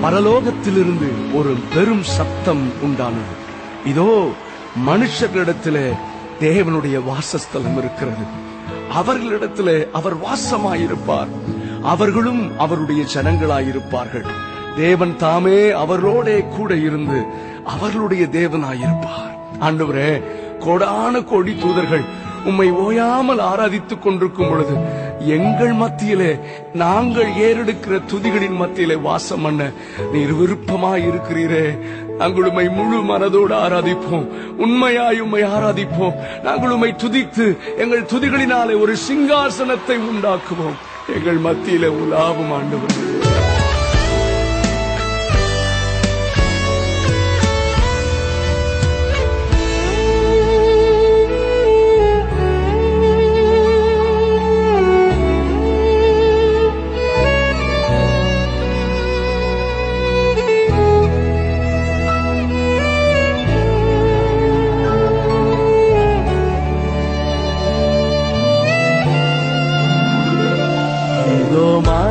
பரலோகத்திலிருந்து ஒரு பெரும் சத்தம் உண்டானது. இதோ மனுஷர்களிடத்திலே தேவனுடைய வாசஸ்தலம் இருக்கிறது. அவர்களிடத்திலே அவர் வாசமாயிருப்பார். அவர்களும் அவருடைய ஜனங்களாயிருப்பார்கள். தேவன் தாமே அவர்களோட கூட இருந்து அவர்களுடைய தேவனாயிருப்பார். ஆண்டவரே, கோடான கோடி தூதர்கள் உம்மை ஓயாமல் ஆராதித்துக் கொண்டிருக்கும் பொழுது எங்கள் மத்தியிலே நாங்கள் ஏறெடுக்கிற துதிகளின் மத்தியிலே வாசம் பண்ண நீர் விருப்பமாய் இருக்கிறீரே. நாங்கள் உம்மை முழு மனதோடு ஆராதிப்போம், உண்மையாய் உம்மை ஆராதிப்போம். நாங்கள் உம்மை துதித்து எங்கள் துதிகளினாலே ஒரு சிங்காசனத்தை உண்டாக்குவோம். எங்கள் மத்தியிலே உலாவும் ஆண்டவரே.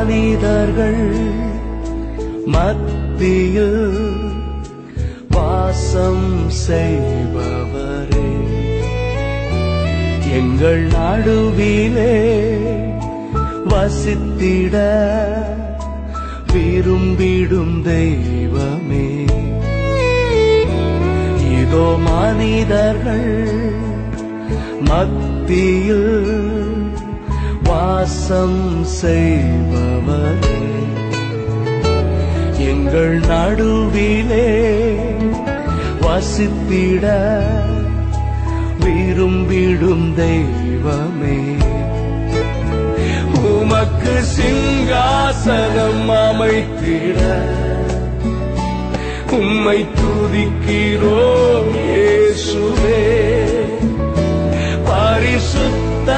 மனிதர்கள் மத்தியில் வாசம் செய்பவரே, எங்கள் நடுவிலே வசித்திட விரும்பிடும் தெய்வமே. இதோ மனிதர்கள் மத்தியில் வாசம் செய்பவரே, எங்கள் நடுவிலே வசித்திட விரும்பிடும் தெய்வமே. உமக்கு சிங்காசனம் அமைத்திட உம்மை துதிக்கிறோம் இயேசுவே. பரிசுத்த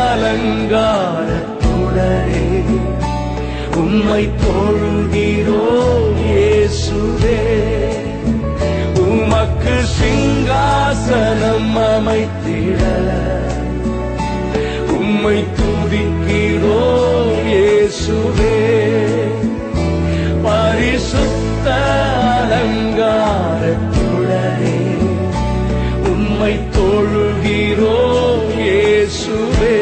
அலங்காரத்துடனே உம்மை தொழுகிறோம் இயேசுவே. உமக்கு சிங்காசனம் அமைத்திட உம்மை துதிக்கிறோம் இயேசுவே. பரிசுத்த அலங்காரத்துடனே உம்மை தொழுகிறோம் இயேசுவே.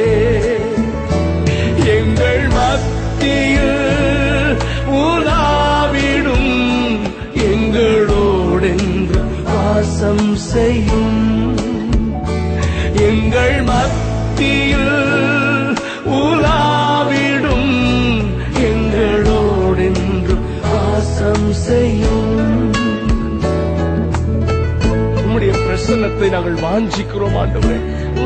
எங்கள் மத்தியில் உலாவிடும் எங்களோடென்று வாசம் செய்யும். எங்கள் மத்தியில் உலாவிடும் எங்களோடென்று வாசம் செய்யும். உம்முடைய பிரசன்னத்தை நாங்கள் வாஞ்சிக்கிறோம் ஆண்டவரே.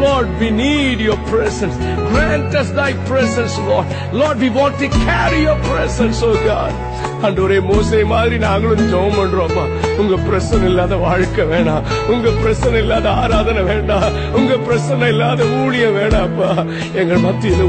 Lord, we need your presence. Grant us thy presence, Lord. Lord, we want to carry your presence, oh God. ஆண்டவரே, மோசே மாதிரி நாங்களும் ஜெபம் பண்றோம்ப்பா. உங்க பிரசன்னம் இல்லாத வாழ்க்கை வேணாம், உங்க பிரசன்னம் இல்லாத ஆராதனை வேண்டாம், உங்க பிரசன்னம் இல்லாத ஊழியம் வேணாம்ப்பா. எங்கள் மத்தியில்